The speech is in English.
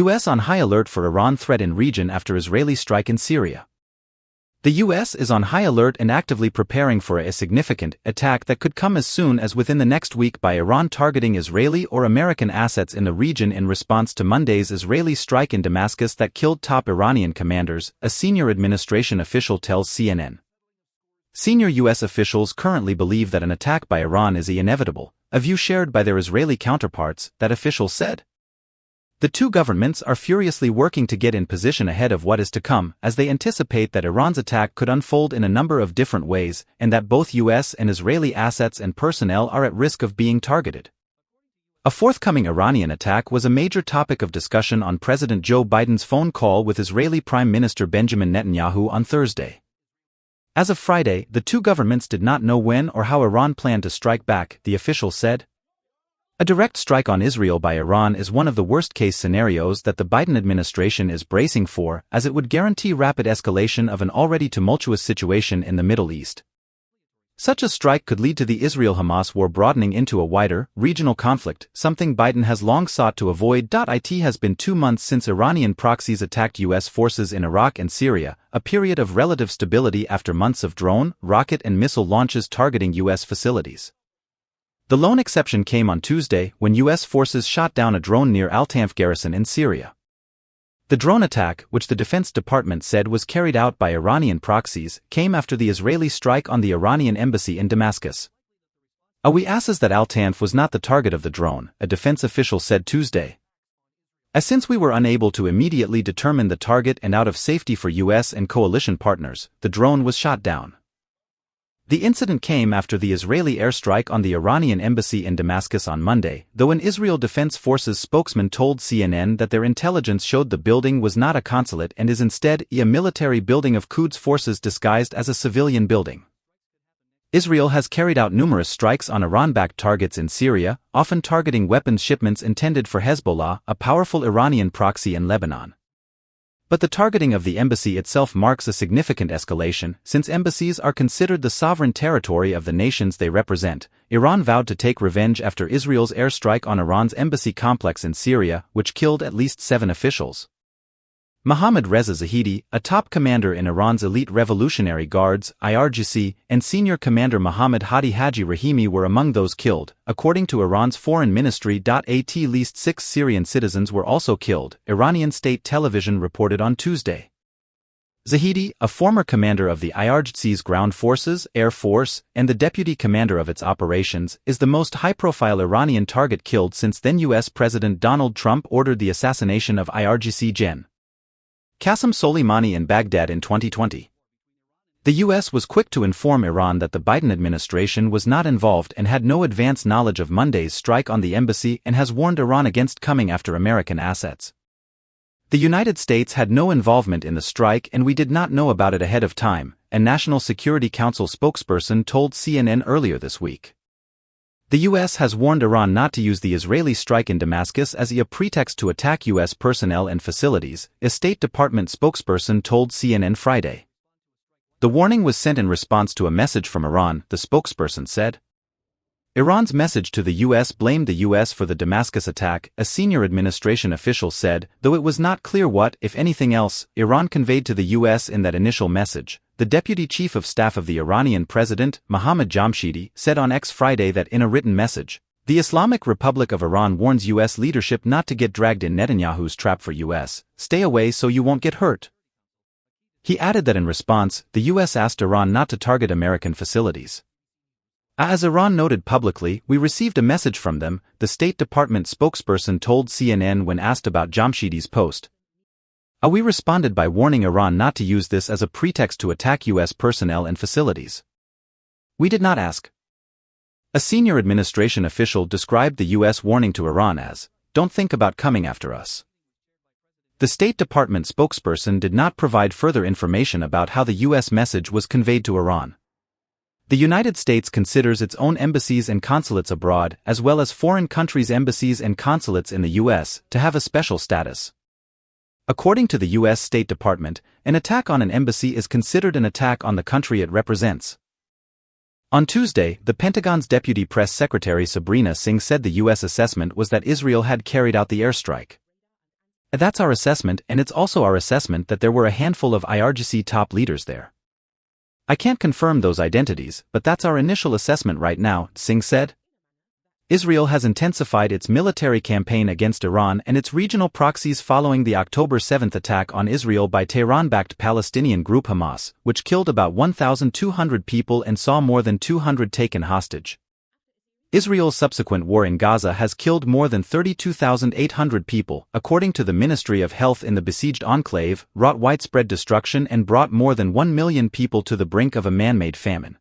U.S. on high alert for Iran threat in region after Israeli strike in Syria. The U.S. is on high alert and actively preparing for a significant attack that could come as soon as within the next week by Iran targeting Israeli or American assets in the region in response to Monday's Israeli strike in Damascus that killed top Iranian commanders, a senior administration official tells CNN. Senior U.S. officials currently believe that an attack by Iran is inevitable, a view shared by their Israeli counterparts, that official said. The two governments are furiously working to get in position ahead of what is to come, as they anticipate that Iran's attack could unfold in a number of different ways, and that both U.S. and Israeli assets and personnel are at risk of being targeted. A forthcoming Iranian attack was a major topic of discussion on President Joe Biden's phone call with Israeli Prime Minister Benjamin Netanyahu on Thursday. As of Friday, the two governments did not know when or how Iran planned to strike back, the official said. A direct strike on Israel by Iran is one of the worst-case scenarios that the Biden administration is bracing for, as it would guarantee rapid escalation of an already tumultuous situation in the Middle East. Such a strike could lead to the Israel-Hamas war broadening into a wider, regional conflict, something Biden has long sought to avoid. It has been 2 months since Iranian proxies attacked U.S. forces in Iraq and Syria, a period of relative stability after months of drone, rocket and missile launches targeting U.S. facilities. The lone exception came on Tuesday when U.S. forces shot down a drone near Al-Tanf garrison in Syria. The drone attack, which the Defense Department said was carried out by Iranian proxies, came after the Israeli strike on the Iranian embassy in Damascus. We assess that Al-Tanf was not the target of the drone, a defense official said Tuesday. Since we were unable to immediately determine the target and out of safety for U.S. and coalition partners, the drone was shot down. The incident came after the Israeli airstrike on the Iranian embassy in Damascus on Monday, though an Israel Defense Forces spokesman told CNN that their intelligence showed the building was not a consulate and is instead a military building of Quds forces disguised as a civilian building. Israel has carried out numerous strikes on Iran-backed targets in Syria, often targeting weapons shipments intended for Hezbollah, a powerful Iranian proxy in Lebanon. But the targeting of the embassy itself marks a significant escalation, since embassies are considered the sovereign territory of the nations they represent. Iran vowed to take revenge after Israel's airstrike on Iran's embassy complex in Syria, which killed at least 7 officials. Mohammad Reza Zahedi, a top commander in Iran's elite Revolutionary Guards (IRGC), and senior commander Mohammad Hadi Haji Rahimi were among those killed, according to Iran's foreign ministry. At least 6 Syrian citizens were also killed, Iranian state television reported on Tuesday. Zahedi, a former commander of the IRGC's ground forces, air force, and the deputy commander of its operations, is the most high-profile Iranian target killed since then U.S. President Donald Trump ordered the assassination of IRGC Gen. Qasem Soleimani in Baghdad in 2020. The U.S. was quick to inform Iran that the Biden administration was not involved and had no advance knowledge of Monday's strike on the embassy and has warned Iran against coming after American assets. The United States had no involvement in the strike and we did not know about it ahead of time, a National Security Council spokesperson told CNN earlier this week. The U.S. has warned Iran not to use the Israeli strike in Damascus as a pretext to attack U.S. personnel and facilities, a State Department spokesperson told CNN Friday. The warning was sent in response to a message from Iran, the spokesperson said. Iran's message to the U.S. blamed the U.S. for the Damascus attack, a senior administration official said, though it was not clear what, if anything else, Iran conveyed to the U.S. in that initial message. The deputy chief of staff of the Iranian president, Mohammad Jamshidi, said on X Friday that in a written message, the Islamic Republic of Iran warns U.S. leadership not to get dragged in Netanyahu's trap for U.S. Stay away so you won't get hurt. He added that in response, the U.S. asked Iran not to target American facilities. As Iran noted publicly, we received a message from them, the State Department spokesperson told CNN when asked about Jamshidi's post. We responded by warning Iran not to use this as a pretext to attack U.S. personnel and facilities. We did not ask. A senior administration official described the U.S. warning to Iran as, "Don't think about coming after us." The State Department spokesperson did not provide further information about how the U.S. message was conveyed to Iran. The United States considers its own embassies and consulates abroad, as well as foreign countries' embassies and consulates in the U.S., to have a special status. According to the U.S. State Department, an attack on an embassy is considered an attack on the country it represents. On Tuesday, the Pentagon's Deputy Press Secretary Sabrina Singh said the U.S. assessment was that Israel had carried out the airstrike. That's our assessment, and it's also our assessment that there were a handful of IRGC top leaders there. I can't confirm those identities, but that's our initial assessment right now, Singh said. Israel has intensified its military campaign against Iran and its regional proxies following the October 7 attack on Israel by Tehran-backed Palestinian group Hamas, which killed about 1,200 people and saw more than 200 taken hostage. Israel's subsequent war in Gaza has killed more than 32,800 people, according to the Ministry of Health in the besieged enclave, wrought widespread destruction and brought more than 1 million people to the brink of a man-made famine.